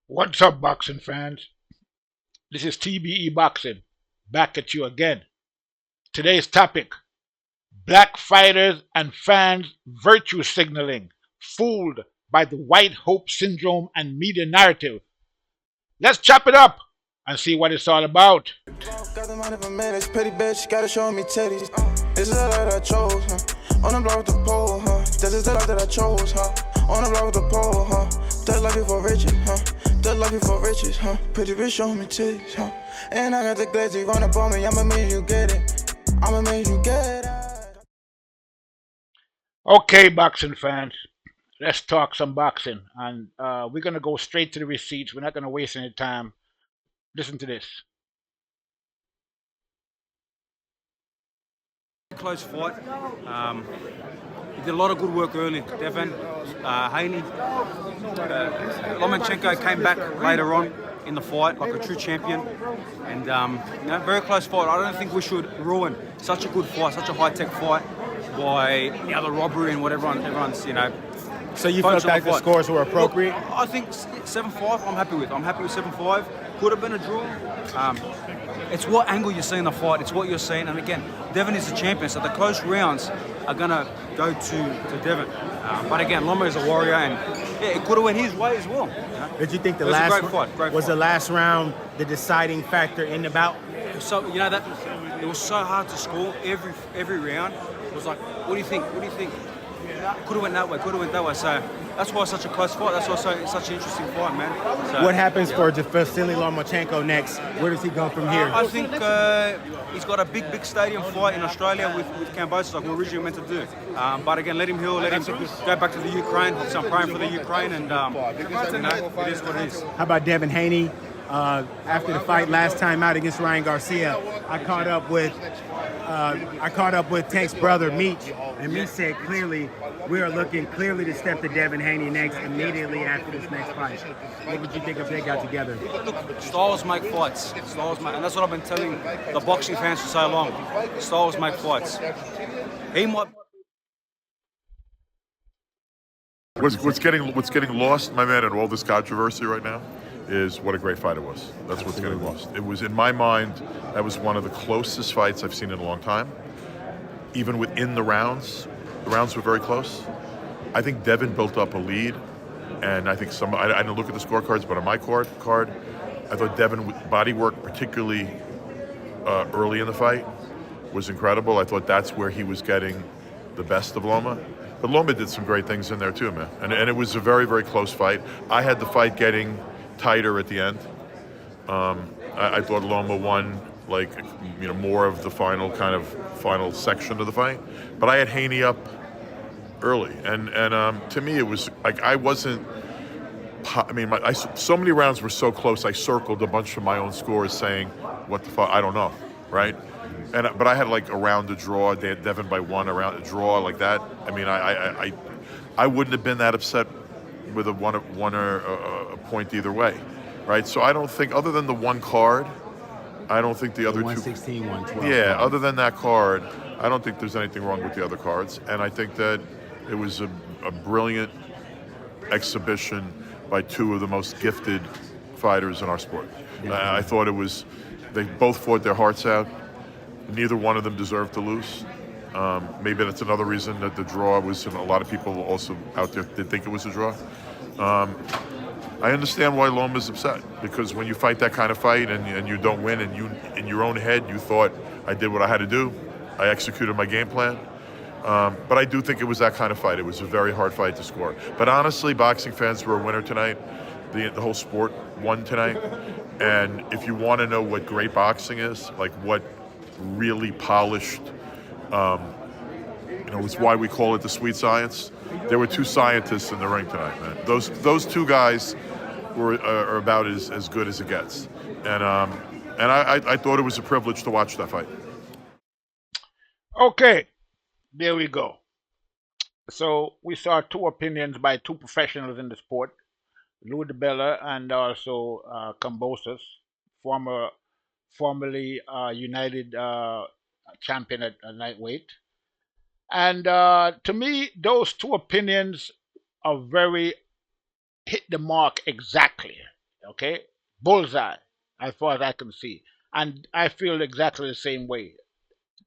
What's up, boxing fans? This is TBE Boxing, back at you again. Today's topic: Black fighters and fans virtue signaling, fooled by the white hope syndrome and media narrative. Let's chop it up and see what it's all about. Got the money for minutes, pretty bitch, gotta show me titties. This is the life that I chose, huh? On the block with the pole, huh? This is the life that I chose, huh? On the block with the pole, huh? That life for riches, huh? That life for riches, huh? Pretty bitch, show me titties, huh? And I got the glazzy run up on me, I'ma make you get it. I'ma make you get it. Okay, boxing fans, let's talk some boxing. And we're going to go straight to the receipts. We're not going to waste any time. Listen to this. Close fight. He did a lot of good work early. Devin Haney, Lomachenko came back later on in the fight like a true champion, and very close fight. I don't think we should ruin such a good fight, such a high-tech fight, by the robbery and what everyone's So you felt like the scores were appropriate? Look, I think 7-5. I'm happy with. I'm happy with 7-5. Could have been a draw. It's what angle you're seeing the fight. It's what you're seeing. And again, Devin is the champion, so the close rounds are gonna go to Devin. But again, Loma is a warrior, and yeah, it could have went his way as well. Did you think It was a great fight, great was fight. the last round the deciding factor in the bout? So that it was so hard to score every round. It was like, what do you think? What do you think? Could have went that way. Could have went that way. So that's why it's such a close fight. That's why it's such an interesting fight, man. So, What happens for Vasyl Lomachenko next? Where does he go from here? I think he's got a big stadium fight in Australia with Cambodia, like we were originally meant to do. But again, let him heal, let him go back to the Ukraine. So I'm praying for the Ukraine, and it is what it is. How about Devin Haney? After the fight last time out against Ryan Garcia, I caught up with Tank's brother Meech, and Meech said clearly we are looking clearly to step to Devin Haney next immediately after this next fight. What would you think if they got together? Look, styles make fights. And that's what I've been telling the boxing fans for so long. Styles make fights. He might. What's getting lost, my man, in all this controversy right now is what a great fight it was. That's what's getting lost. It was, in my mind, that was one of the closest fights I've seen in a long time. Even within the rounds were very close. I think Devin built up a lead, and I think I didn't look at the scorecards, but on my card, I thought Devin body work, particularly early in the fight, was incredible. I thought that's where he was getting the best of Loma. But Loma did some great things in there too, man. And it was a very, very close fight. I had the fight getting tighter at the end. I thought Loma won, more of the final section of the fight. But I had Haney up early, and to me it was like I wasn't. So many rounds were so close. I circled a bunch of my own scores, saying, "What the fuck? I don't know," right? But I had like a round to draw. They had Devin by one, around a draw like that. I mean, I wouldn't have been that upset with a one or a point either way, right? So I don't think, other than the one card, I don't think the other 116, two. 112. Yeah, other than that card, I don't think there's anything wrong with the other cards, and I think that it was a brilliant exhibition by two of the most gifted fighters in our sport. I thought they both fought their hearts out. Neither one of them deserved to lose. Maybe that's another reason that the draw was, and a lot of people also out there did think it was a draw. I understand why Loma's upset, because when you fight that kind of fight and you don't win, and you in your own head you thought, I did what I had to do, I executed my game plan. But I do think it was that kind of fight. It was a very hard fight to score. But honestly, boxing fans were a winner tonight. The whole sport won tonight. And if you want to know what great boxing is, like what really polished, it's why we call it the sweet science. There were two scientists in the ring tonight, man. Those two guys are about as good as it gets. And I thought it was a privilege to watch that fight. Okay, there we go. So we saw two opinions by two professionals in the sport, Lou DeBella and also Kambosos, formerly United champion at lightweight. And to me, those two opinions are very hit the mark exactly. Okay, bullseye as far as I can see, and I feel exactly the same way.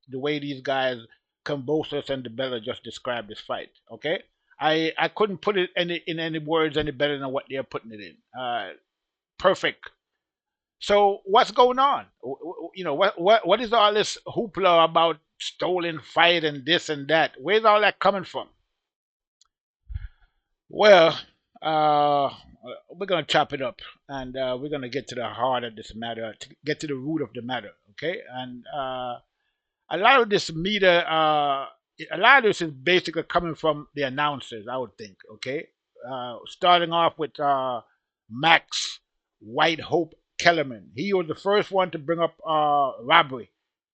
The way these guys, Kambosos and DeBella, just described this fight. Okay, I couldn't put it in any words any better than what they're putting it in. Perfect. So what's going on? You know what is all this hoopla about stolen fight and this and that? Where's all that coming from? Well, uh, we're gonna chop it up, and we're gonna get to the heart of this matter, to get to the root of the matter. Okay, and a lot of this media, a lot of this is basically coming from the announcers, I would think. Okay, starting off with Max White Hope Kellerman. He was the first one to bring up robbery,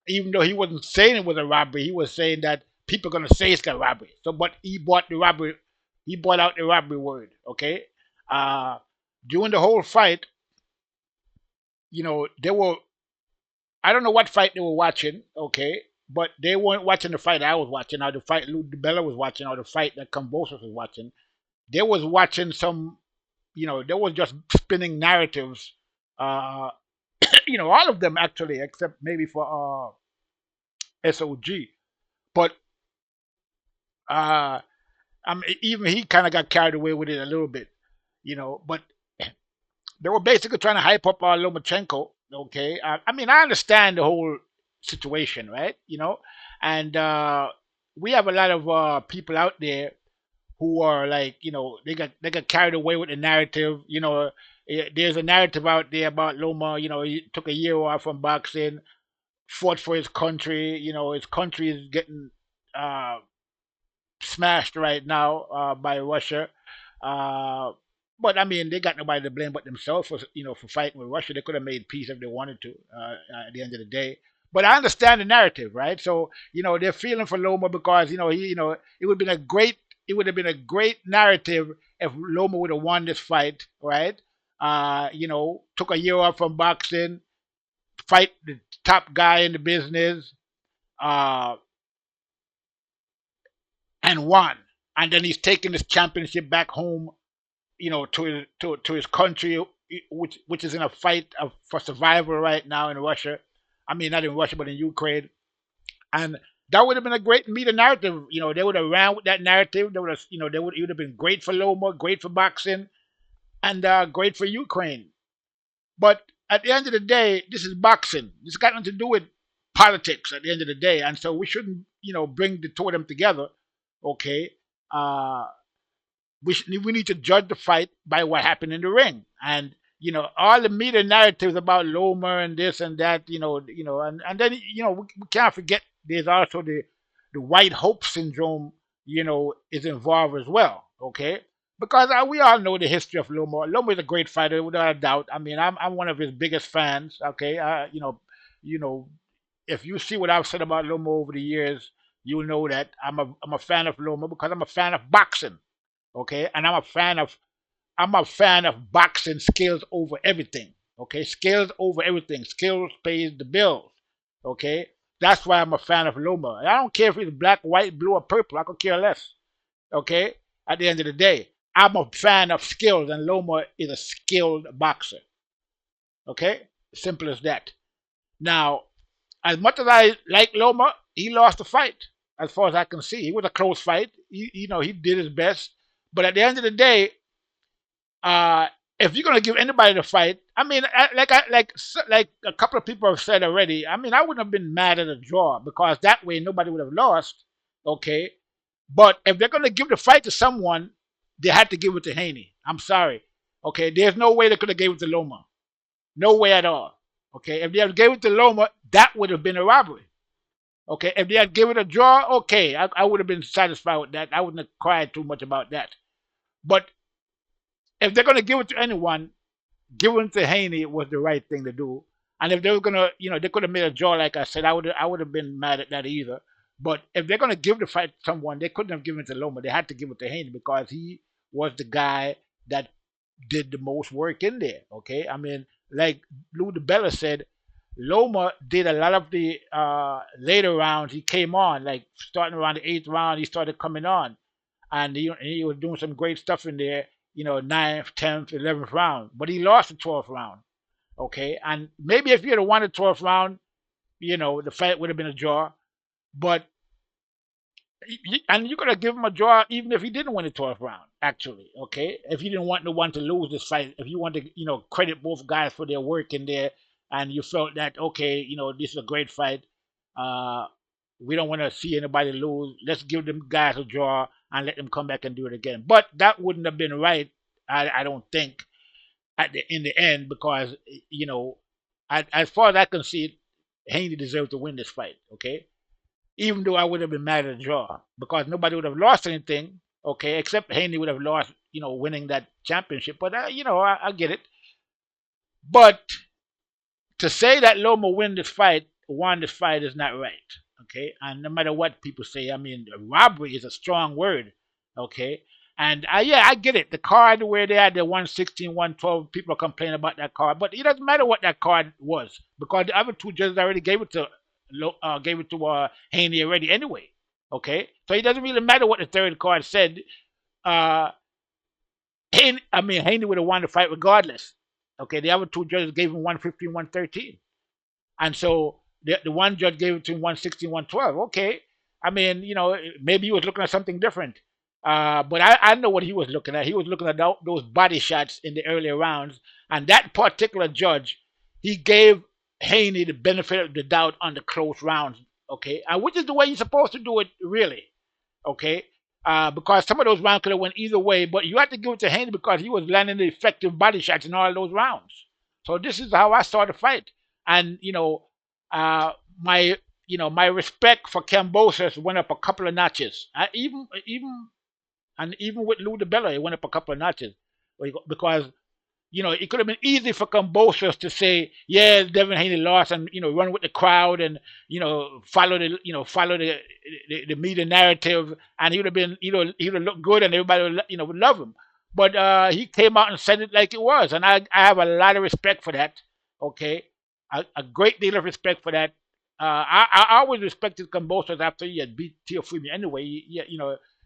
even though he wasn't saying it was a robbery. He was saying that people are gonna say it's a robbery. So, but he bought the robbery. He brought out the robbery word. Okay, uh, during the whole fight, they were, I don't know what fight they were watching, okay, but they weren't watching the fight I was watching, or the fight Lou DiBella was watching, or the fight that Kambosos was watching. They was watching some, they was just spinning narratives. Uh, all of them actually, except maybe for SOG. But uh, even he kind of got carried away with it a little bit, But they were basically trying to hype up Lomachenko. Okay, I mean, I understand the whole situation, right? And we have a lot of people out there who are like, they got carried away with the narrative. There's a narrative out there about Loma. He took a year off from boxing, fought for his country. His country is getting uh, smashed right now by Russia. Uh, but I mean, they got nobody to blame but themselves for for fighting with Russia. They could have made peace if they wanted to. At the end of the day, but I understand the narrative, right? So they're feeling for Loma because it would have been a great narrative if Loma would have won this fight, right? Took a year off from boxing, fight the top guy in the business, uh, and won. And then he's taking this championship back home, to his country, which is in a fight for survival right now in Russia. I mean, not in Russia, but in Ukraine. And that would have been a great media narrative. They would have ran with that narrative. They would have, it would have been great for Loma, great for boxing, and great for Ukraine. But at the end of the day, this is boxing. This got nothing to do with politics. At the end of the day, and so we shouldn't, bring the two of them together. Okay. Uh, we need to judge the fight by what happened in the ring. And all the media narratives about Loma and this and that, and then we can't forget there's also the white hope syndrome, is involved as well. Okay, because we all know the history of Loma. Loma is a great fighter without a doubt. I mean, I'm one of his biggest fans. Okay, you know, if you see what I've said about Loma over the years, you know that I'm a fan of Loma because I'm a fan of boxing. Okay, and I'm a fan of boxing skills over everything. Okay, skills over everything. Skills pays the bills. Okay, that's why I'm a fan of Loma. I don't care if he's black, white, blue, or purple. I could care less. Okay, at the end of the day, I'm a fan of skills, and Loma is a skilled boxer. Okay, simple as that. Now, as much as I like Loma, he lost the fight. As far as I can see, it was a close fight. He did his best, but at the end of the day, uh, if you're gonna give anybody the fight, I mean, like a couple of people have said already. I mean, I wouldn't have been mad at a draw because that way nobody would have lost. Okay, but if they're gonna give the fight to someone, they had to give it to Haney. I'm sorry. Okay, there's no way they could have gave it to Loma. No way at all. Okay, if they had gave it to Loma, that would have been a robbery. Okay, if they had given it a draw, okay, I would have been satisfied with that. I wouldn't have cried too much about that. But if they're going to give it to anyone, giving it to Haney was the right thing to do. And if they were going to, they could have made a draw, like I said, I would have been mad at that either. But if they're going to give the fight to someone, they couldn't have given it to Loma. They had to give it to Haney because he was the guy that did the most work in there. Okay, I mean, like Lou DiBella said, Loma did a lot of the later rounds. He came on, like starting around the eighth round, he started coming on, and he was doing some great stuff in there. ninth, 10th, 11th round, but he lost the 12th round. Okay, and maybe if he had won the 12th round, the fight would have been a draw. But and you could have given him a draw even if he didn't win the 12th round. Actually, okay, if you didn't want the one to lose this fight, if you wanted to, credit both guys for their work in there, and you felt that okay, this is a great fight. Uh, we don't want to see anybody lose. Let's give them guys a draw and let them come back and do it again. But that wouldn't have been right. I don't think in the end, because as far as I can see it, Haney deserved to win this fight. Okay, even though I would have been mad at the draw because nobody would have lost anything. Okay, except Haney would have lost, winning that championship. But I get it. But to say that Loma won this fight is not right. Okay, and no matter what people say, I mean, robbery is a strong word. Okay, and I get it. The card where they had the 116, 112, people are complaining about that card, but it doesn't matter what that card was because the other two judges already gave it to Haney already anyway. Okay, so it doesn't really matter what the third card said. Haney would have won the fight regardless. Okay, the other two judges gave him 115, 113. And so the one judge gave it to him 116, 112. Okay. I mean, maybe he was looking at something different. But I know what he was looking at. He was looking at those body shots in the earlier rounds. And that particular judge, he gave Haney the benefit of the doubt on the close rounds. Okay. And which is the way you're supposed to do it, really. Okay. Because some of those rounds could have went either way, but you have to give it to Haney because he was landing the effective body shots in all those rounds. So this is how I saw the fight, and my respect for Kambosos went up a couple of notches. Even with Lou DiBella, it went up a couple of notches because it could have been easy for Kambosos to say, yeah, Devin Haney lost, and run with the crowd and follow the media narrative, and he would have been he would have looked good, and everybody would love him. But he came out and said it like it was, and I have a lot of respect for that. Okay, a great deal of respect for that. I always respected Kambosos after he had beat Teofimo. Anyway,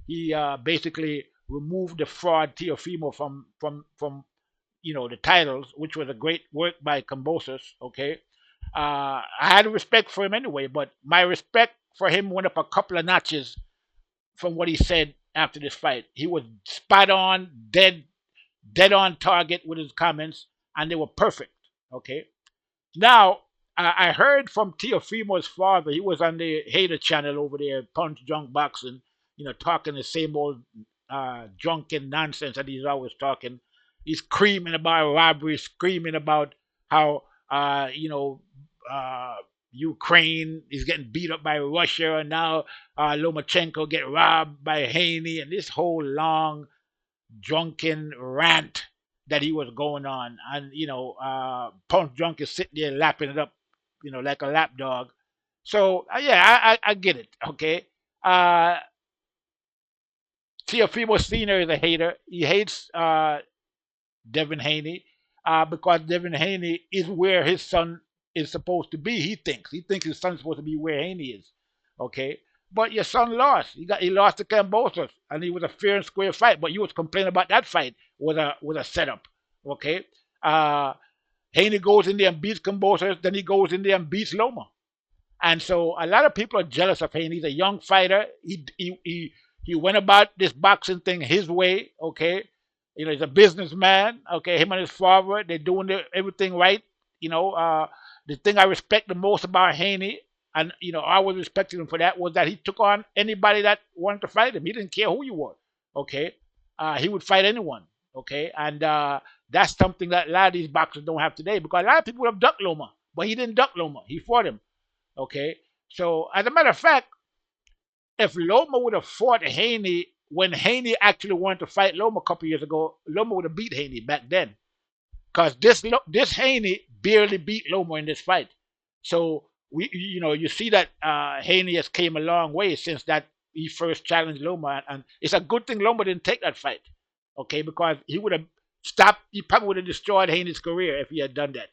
he basically removed the fraud Teofimo from the titles, which was a great work by Kambosos. Okay, I had respect for him anyway, but my respect for him went up a couple of notches from what he said after this fight. He was spot on, dead on target with his comments, and they were perfect. Okay, now I heard from Teofimo's father. He was on the Hater channel over there, Punch Drunk Boxing, talking the same old drunken nonsense that he's always talking. He's screaming about robbery, screaming about how Ukraine is getting beat up by Russia, and now Lomachenko get robbed by Haney, and this whole long drunken rant that he was going on, and Punch Drunk is sitting there lapping it up, like a lap dog. So I get it. Okay, Teofimo Senior is a hater. He hates Devin Haney because Devin Haney is where his son is supposed to be. He thinks his son's supposed to be where Haney is. Okay, but your son lost. He lost to Kambosos, and it was a fair and square fight. But you was complaining about that fight was a setup. Okay, Haney goes in there and beats Kambosos, then he goes in there and beats Loma, and so a lot of people are jealous of Haney. He's a young fighter. He went about this boxing thing his way. Okay. He's a businessman. Okay, him and his father, they're doing everything right. The thing I respect the most about Haney, and I was respecting him for that, was that he took on anybody that wanted to fight him. He didn't care who you were. Okay, he would fight anyone. Okay, and that's something that a lot of these boxers don't have today, because a lot of people would have ducked Loma, but he didn't duck Loma. He fought him. Okay, so as a matter of fact, if Loma would have fought Haney when Haney actually wanted to fight Loma a couple years ago, Loma would have beat Haney back then. Because this Haney barely beat Loma in this fight. So you see that Haney has came a long way since that he first challenged Loma, and it's a good thing Loma didn't take that fight. Okay, because he would have stopped. He probably would have destroyed Haney's career if he had done that.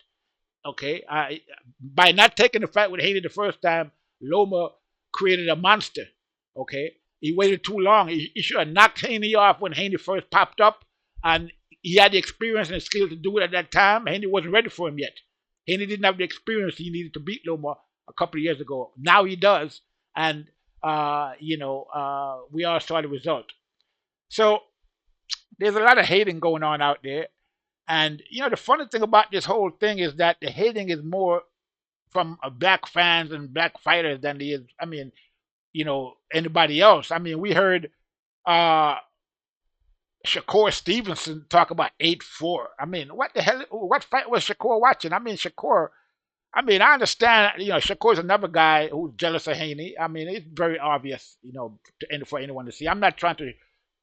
Okay, by not taking the fight with Haney the first time, Loma created a monster. Okay. He waited too long. He should have knocked Haney off when Haney first popped up, and he had the experience and the skill to do it at that time. Haney wasn't ready for him yet. Haney didn't have the experience he needed to beat Loma a couple of years ago. Now he does, and we all saw the result. So there's a lot of hating going on out there, and the funny thing about this whole thing is that the hating is more from black fans and black fighters than it is. I mean, anybody else. I mean, we heard uh, Shakur Stevenson talk about 8-4. I mean, what the hell? What fight was Shakur watching? I mean, Shakur. I mean, I understand. Shakur's another guy who's jealous of Haney. I mean, it's very obvious. For anyone to see. I'm not trying to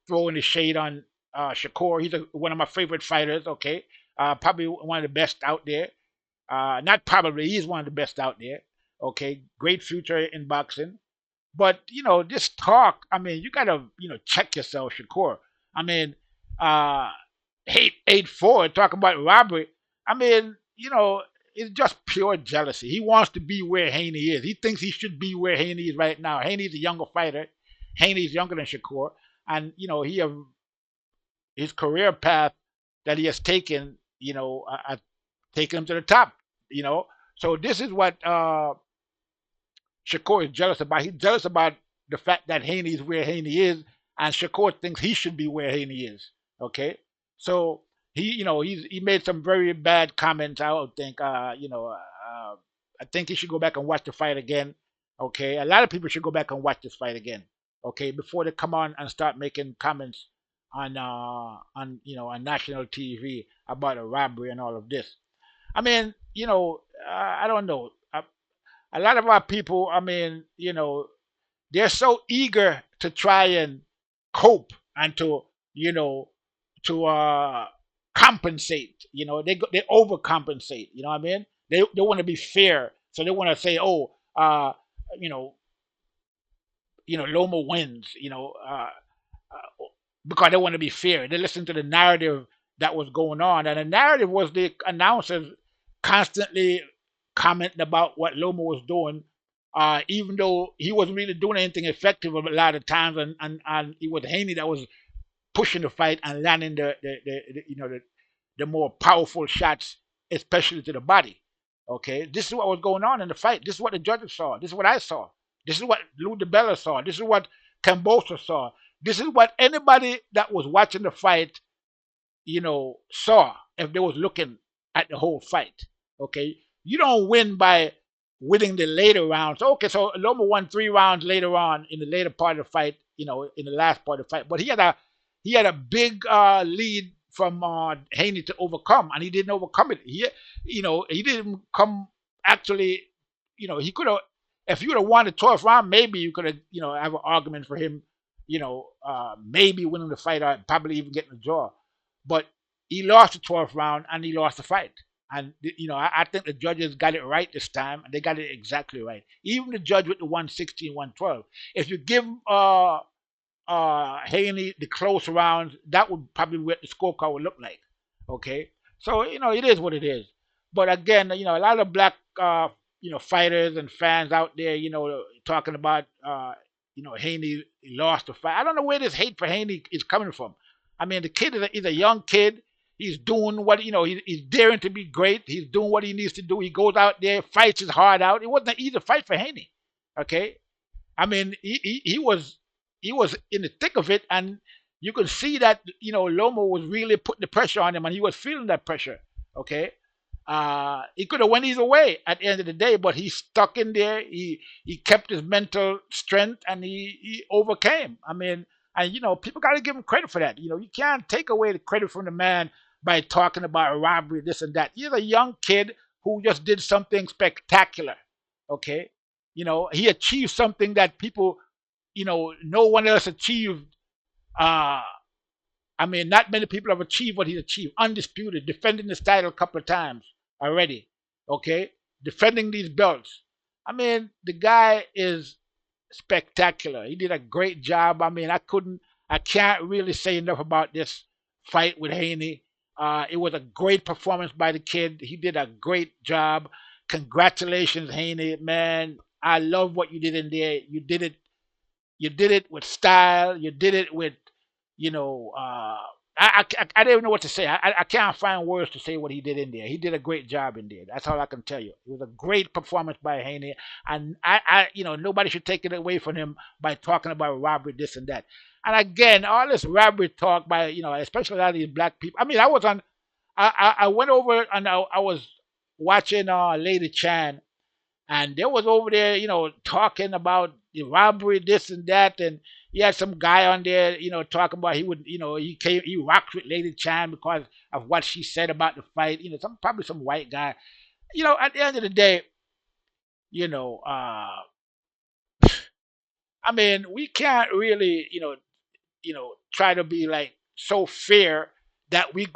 throw any shade on Shakur. He's one of my favorite fighters. Okay, probably one of the best out there. Not probably. He's one of the best out there. Okay, great future in boxing. But this talk. I mean, you gotta check yourself, Shakur. I mean, 8-4, talk about robbery. I mean, it's just pure jealousy. He wants to be where Haney is. He thinks he should be where Haney is right now. Haney's a younger fighter. Haney's younger than Shakur, and he have his career path that he has taken. Taken him to the top. So this is what Shakur is jealous about. He's jealous about the fact that Haney is where Haney is, and Shakur thinks he should be where Haney is. Okay, so he made some very bad comments. I would think I think he should go back and watch the fight again. Okay, a lot of people should go back and watch this fight again. Okay, before they come on and start making comments on national TV about a robbery and all of this. I mean, I don't know. A lot of our people, I mean, they're so eager to try and cope and to compensate. They overcompensate. You know what I mean? They want to be fair, so they want to say, oh, Loma wins. Because they want to be fair. They listen to the narrative that was going on, and the narrative was the announcers constantly commenting about what Loma was doing, even though he wasn't really doing anything effective a lot of times, and it was Haney that was pushing the fight and landing the more powerful shots, especially to the body. Okay, this is what was going on in the fight. This is what the judges saw. This is what I saw. This is what Lou DiBella saw. This is what Cambosa saw. This is what anybody that was watching the fight, saw if they was looking at the whole fight. Okay, you don't win by winning the later rounds. Okay, so Loma won 3 rounds later on in the later part of the fight. In the last part of the fight, but he had a big lead from Haney to overcome, and he didn't overcome it. He didn't come actually. He could have. If you would have won the 12th round, maybe you could have have an argument for him. Maybe winning the fight or probably even getting the draw. But he lost the 12th round and he lost the fight. And I think the judges got it right this time, and they got it exactly right. Even the judge with the 116, 112. If you give Haney the close rounds, that would probably what the scorecard would look like. Okay, so it is what it is. But again, a lot of black fighters and fans out there, talking about Haney lost the fight. I don't know where this hate for Haney is coming from. I mean, the kid is a young kid. He's doing what he's daring to be great. He's doing what he needs to do. He goes out there, fights his heart out. It wasn't an easy fight for Haney. Okay, I mean he was in the thick of it, and you could see that Loma was really putting the pressure on him, and he was feeling that pressure. Okay, he could have went either way at the end of the day, but he stuck in there. He kept his mental strength, and he overcame. I mean, and people got to give him credit for that. You can't take away the credit from the man by talking about robbery, this and that. He's a young kid who just did something spectacular. Okay, he achieved something that people, no one else achieved. I mean, not many people have achieved what he achieved. Undisputed, defending this title a couple of times already. Okay, defending these belts. I mean, the guy is spectacular. He did a great job. I mean, I can't really say enough about this fight with Haney. It was a great performance by the kid. He did a great job. Congratulations, Haney, man. I love what you did in there. You did it with style. You did it with, I don't even know what to say. I can't find words to say what he did in there. He did a great job in there. That's all I can tell you. It was a great performance by Haney, and nobody should take it away from him by talking about robbery, this and that. And again, all this robbery talk by especially a lot of these black people. I mean, I went over and I was watching Lady Chan, and they was over there, talking about the robbery, this and that, and he had some guy on there, talking about he rocked with Lady Chan because of what she said about the fight, probably some white guy. At the end of the day, you know, uh, I mean, we can't really, try to be like so fair that we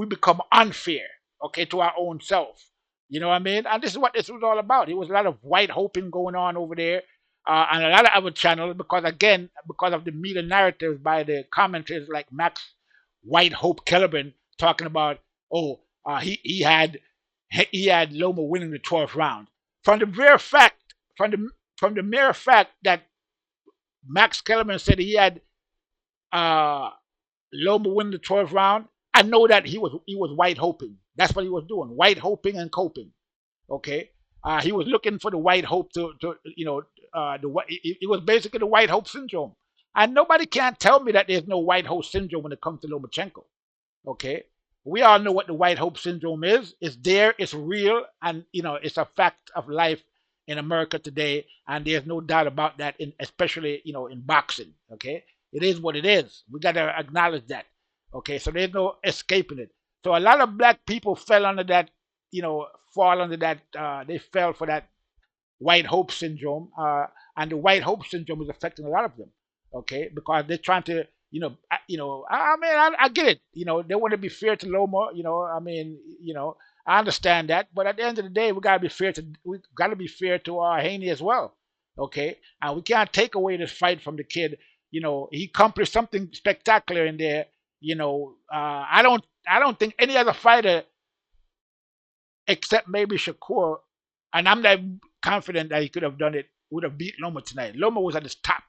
become unfair, okay, to our own self. You know what I mean? And this is what this was all about. It was a lot of white hoping going on over there, and a lot of other channels because again, because of the media narratives by the commentators like Max White Hope Kellerman talking about, oh, he had Loma winning the 12th round. From the mere fact, from the mere fact that Max Kellerman said he had uh, Loma win the 12th round, I know that he was white hoping. That's what he was doing, white hoping and coping. Okay, he was looking for the white hope to it was basically the white hope syndrome, and nobody can tell me that there's no white hope syndrome when it comes to Lomachenko. Okay, we all know what the white hope syndrome is. It's there, it's real, and it's a fact of life in America today, and there's no doubt about that. Especially in boxing. Okay, it is what it is. We got to acknowledge that. Okay, so there's no escaping it. So a lot of black people fell under that, fall under that. They fell for that white hope syndrome, and the white hope syndrome is affecting a lot of them. Okay, because they're trying to, I mean, I get it. They want to be fair to Loma. I mean, I understand that, but at the end of the day, we gotta be fair to Haney as well. Okay, and we can't take away this fight from the kid. He accomplished something spectacular in there. I don't think any other fighter except maybe Shakur, and I'm not confident that he could have done it, would have beat Loma tonight. Loma was at his top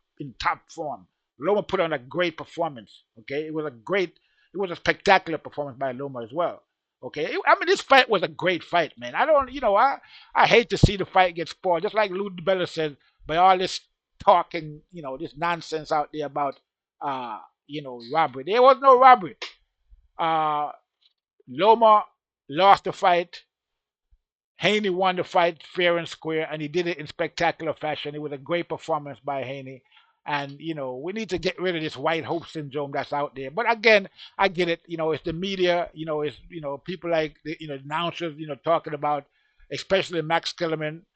form. Loma put on a great performance. Okay, it was a spectacular performance by Loma as well. Okay, I mean this fight was a great fight, man. I don't, I hate to see the fight get spoiled. Just like Lou DiBella said, by all this talking, this nonsense out there about, robbery. There was no robbery. Uh, Loma lost the fight. Haney won the fight fair and square, and he did it in spectacular fashion. It was a great performance by Haney. And we need to get rid of this white hope syndrome that's out there. But again, I get it. It's the media. It's people like the announcers. Talking about, especially Max Kellerman.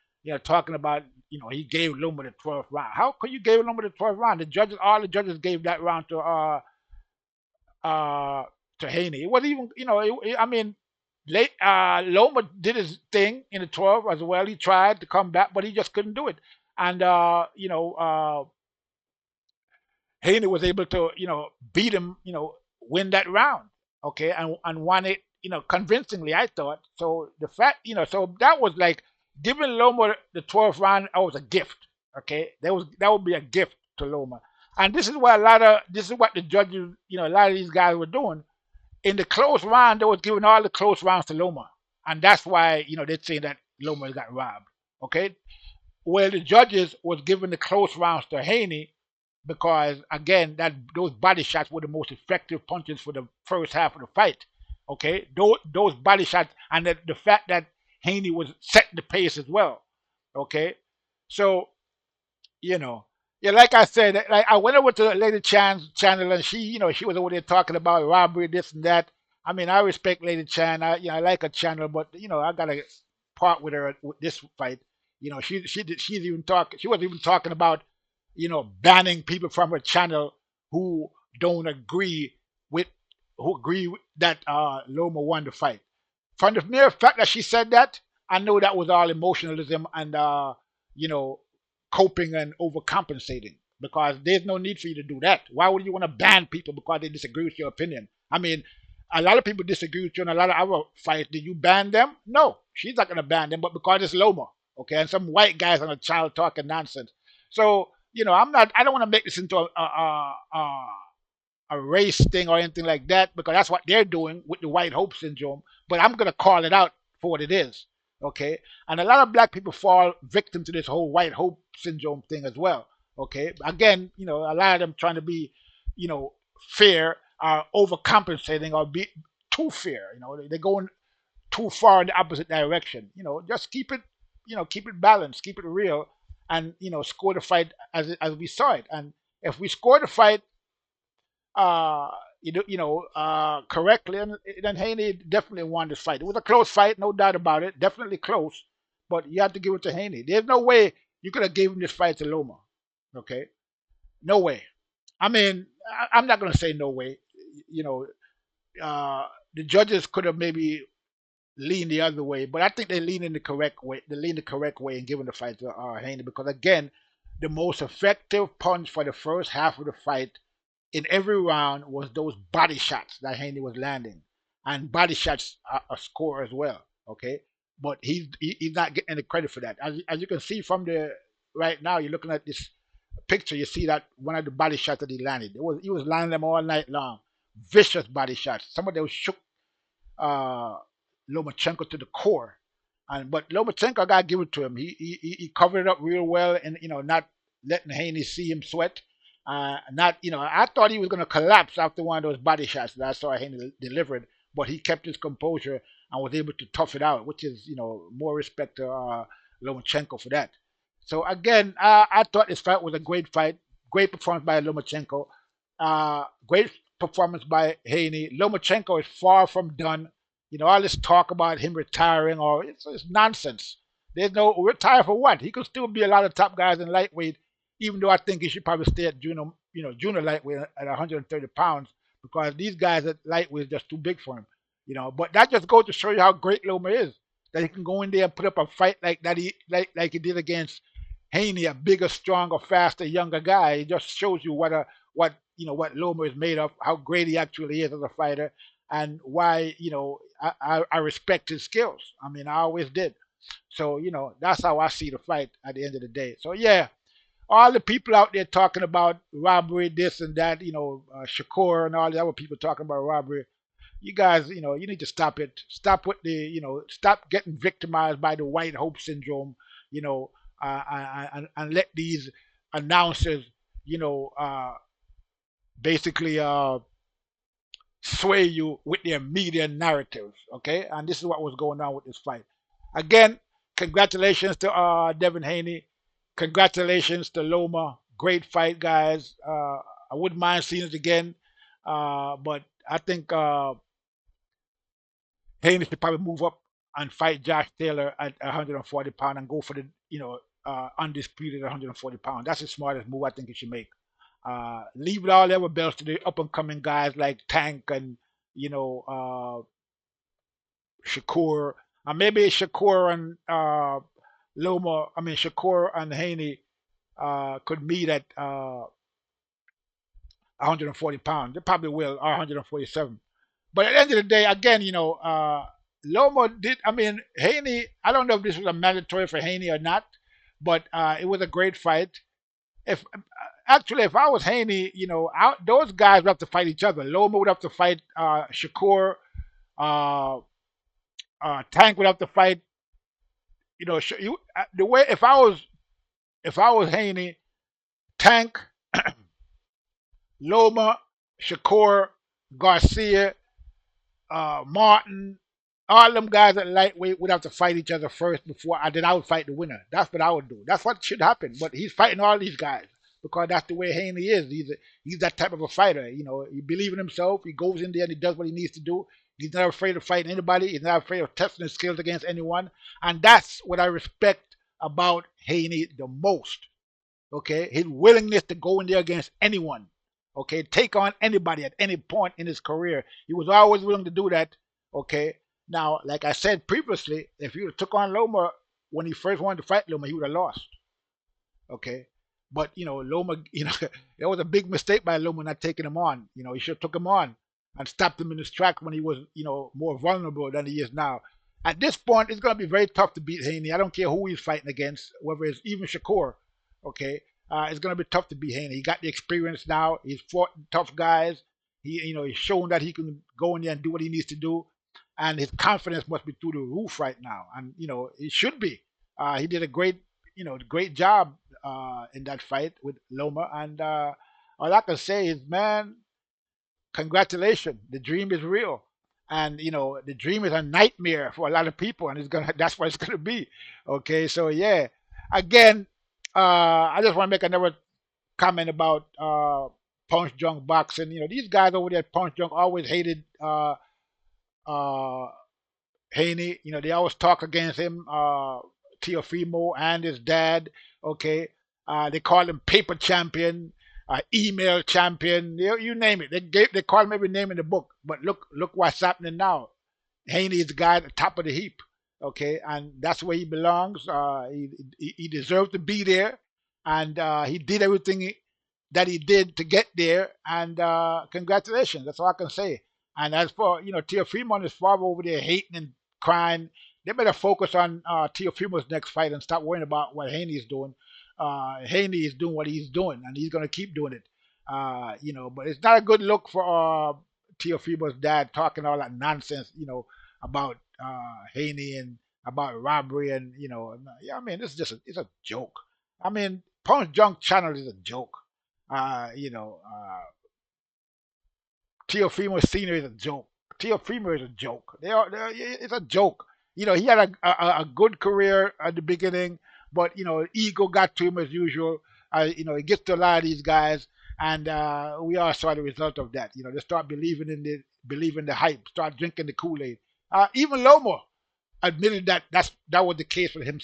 Talking about he gave Loma the 12th round. How could you give Loma the 12th round? All the judges gave that round uh to Haney. It wasn't even I mean Loma did his thing in the 12 as well. He tried to come back, but he just couldn't do it. And Haney was able to beat him, win that round. Okay, and won it convincingly. I thought so. The fact so that was like giving Loma the 12th round. That was a gift. Okay, that would be a gift to Loma. And this is what the judges, a lot of these guys were doing in the close round. They was giving all the close rounds to Loma, and that's why they're saying that Loma got robbed. Okay, where the judges was giving the close rounds to Haney because again that those body shots were the most effective punches for the first half of the fight. Okay, those body shots and the fact that Haney was setting the pace as well. Okay, so you know, yeah, like I said, like I went over to Lady Chan's channel and she was over there talking about robbery, this and that. I mean, I respect Lady Chan. I like her channel, but I gotta part with her with this fight. She was even talking about banning people from her channel who don't agree with that Loma won the fight. From the mere fact that she said that, I know that was all emotionalism and you know coping and overcompensating because there's no need for you to do that. Why would you want to ban people because they disagree with your opinion? I mean, a lot of people disagree with you in a lot of our fights. Did you ban them? No, she's not going to ban them, but because it's Loma, okay, and some white guys on the channel talking nonsense. So I don't want to make this into a race thing or anything like that, because that's what they're doing with the white hope syndrome. But I'm gonna call it out for what it is. Okay, and a lot of black people fall victim to this whole white hope syndrome thing as well. Okay, again, a lot of them trying to be, fair, are overcompensating or be too fair. They're going too far in the opposite direction. Just keep it balanced, keep it real, and score the fight as we saw it. And if we score the fight, correctly, and then Haney definitely won this fight. It was a close fight, no doubt about it, definitely close. But you have to give it to Haney. There's no way you could have given this fight to Loma. Okay, no way. I mean, I'm not going to say no way. You know, the judges could have maybe lean the other way, but I think they lean in the correct way. They lean the correct way in giving the fight to Haney, because again, the most effective punch for the first half of the fight in every round was those body shots that Haney was landing, and body shots are a score as well. Okay, but he's not getting any credit for that. As you can see from the right now, you're looking at this picture. You see that one of the body shots that he landed. He was landing them all night long, vicious body shots. Some of them shook uh, Lomachenko to the core. But Lomachenko, got to give it to him. He covered it up real well, and not letting Haney see him sweat. Not I thought he was going to collapse after one of those body shots that I saw Haney delivered, but he kept his composure and was able to tough it out, which is more respect to Lomachenko for that. So again, I thought this fight was a great fight, great performance by Lomachenko, great performance by Haney. Lomachenko is far from done. All this talk about him retiring, or it's nonsense. There's no retire for what? He could still be a lot of top guys in lightweight, even though I think he should probably stay at junior lightweight at 130 pounds, because these guys at lightweight is just too big for him. But that just goes to show you how great Loma is, that he can go in there and put up a fight like that, like he did against Haney, a bigger, stronger, faster, younger guy. It just shows you what Loma is made of, how great he actually is as a fighter, and why I respect his skills. I mean, I always did. So that's how I see the fight at the end of the day. So yeah, all the people out there talking about robbery, this and that, Shakur and all the other people talking about robbery. You guys, you need to stop it. Stop with stop getting victimized by the white hope syndrome, and let these announcers, basically sway you with their media narratives. Okay, and this is what was going on with this fight. Again, congratulations to Devin Haney. Congratulations to Loma. Great fight, guys. I wouldn't mind seeing it again, but I think Haney should probably move up and fight Josh Taylor at 140 pounds and go for the undisputed 140 pounds. That's the smartest move I think he should make. Leave it all other belts to the up and coming guys like Tank and Shakur. Maybe Shakur and Shakur and Haney could meet at 140 pounds. They probably will, or 147. But at the end of the day, again, Loma did. I mean, Haney. I don't know if this was a mandatory for Haney or not, but it was a great fight. If I was Haney, those guys would have to fight each other. Loma would have to fight Shakur. Tank would have to fight. The way if I was Haney, Tank, Loma, Shakur, Garcia, Martin, all them guys at lightweight would have to fight each other first before, and then I would fight the winner. That's what I would do. That's what should happen. But he's fighting all these guys because that's the way Haney is. He's that type of a fighter. He believes in himself. He goes in there and he does what he needs to do. He's not afraid of fighting anybody. He's not afraid of testing his skills against anyone. And that's what I respect about Haney the most. Okay, his willingness to go in there against anyone. Okay, take on anybody at any point in his career. He was always willing to do that. Okay. Now, like I said previously, if he would have took on Loma when he first wanted to fight Loma, he would have lost. Okay. But, Loma, it was a big mistake by Loma not taking him on. He should have took him on and stopped him in his tracks when he was, more vulnerable than he is now. At this point, it's going to be very tough to beat Haney. I don't care who he's fighting against, whether it's even Shakur. Okay. It's going to be tough to beat Haney. He got the experience now. He's fought tough guys. He's shown that he can go in there and do what he needs to do, and his confidence must be through the roof right now. And it should be. He did a great job in that fight with Loma, and all I can say is, man, congratulations. The dream is real. And the dream is a nightmare for a lot of people, and that's what it's gonna be. Okay, so yeah. Again, I just want to make another comment about Punch Drunk Boxing. These guys over there at Punch Drunk always hated uh, Haney. They always talk against him, Teofimo and his dad. Okay, they call him paper champion, email champion. You name it. They call him every name in the book. But look what's happening now. Haney is the guy at the top of the heap. Okay, and that's where he belongs. He deserves to be there, and he did everything that he did to get there. And congratulations. That's all I can say. And as for Teofimo and his father over there hating and crying, they better focus on Teofimo's next fight and stop worrying about what Haney's doing. Haney is doing what he's doing, and he's going to keep doing it. But it's not a good look for Teofimo's dad talking all that nonsense, about Haney and about robbery and I mean, it's it's a joke. I mean, Punch Drunk Channel is a joke. Teofimo Senior is a joke. Teofimo is a joke. It's a joke. He had a good career at the beginning, but ego got to him as usual. He gets to a lot of these guys, and we all saw the result of that. They start believing in the hype, start drinking the Kool-Aid. Even Loma admitted that that was the case for him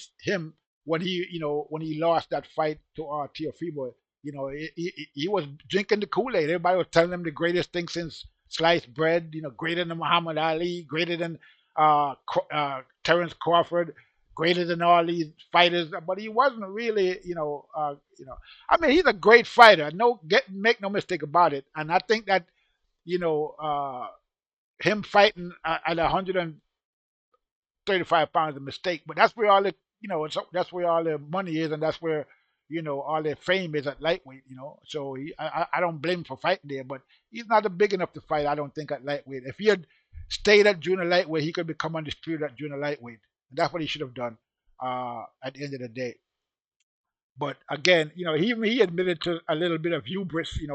when he lost that fight to Teofimo. He was drinking the Kool-Aid. Everybody was telling him the greatest thing since sliced bread. Greater than Muhammad Ali, greater than Terrence Crawford, greater than all these fighters. But he wasn't really, I mean, he's a great fighter. Make no mistake about it. And I think that him fighting at 135 pounds is a mistake. But that's where all the that's where all the money is, and that's where all their fame is at lightweight. So I don't blame him for fighting there, but he's not big enough to fight. I don't think at lightweight. If he had stayed at junior lightweight, he could become undisputed at junior lightweight. And that's what he should have done at the end of the day. But again, he admitted to a little bit of hubris. He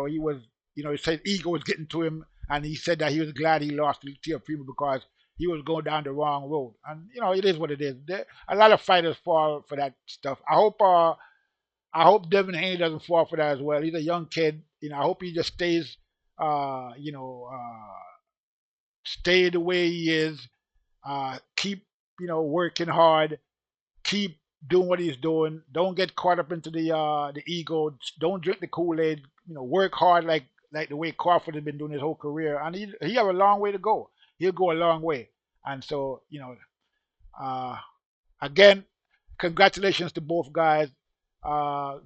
said ego was getting to him, and he said that he was glad he lost to Teofimo because he was going down the wrong road. And it is what it is. A lot of fighters fall for that stuff. I hope Devin Haney doesn't fall for that as well. He's a young kid. I hope he just stays, stay the way he is. Keep, working hard. Keep doing what he's doing. Don't get caught up into the ego. Don't drink the Kool-Aid. Work hard like the way Crawford has been doing his whole career. And he have a long way to go. He'll go a long way. And so, again, congratulations to both guys.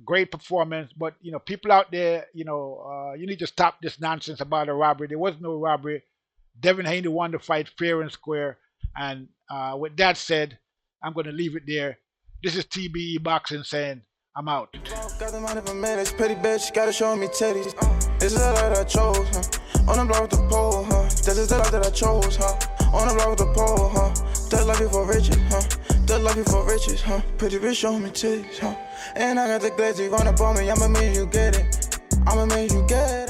Great performance, but people out there, you need to stop this nonsense about a robbery. There was no robbery. Devin Haney won the fight fair and square. And with that said, I'm going to leave it there. This is TBE Boxing saying, I'm out. Got them out of a minute, pretty bitch, gotta show me titties. This is the life that I chose, huh? On the block with the pole, huh? This is the life that I chose, huh? On the block with the pole, huh? That life before riches, huh? That life before riches, huh? Pretty bitch, show me titties, huh? And I got the glazzy run up on me, I'ma make you get it. I'ma make you get it.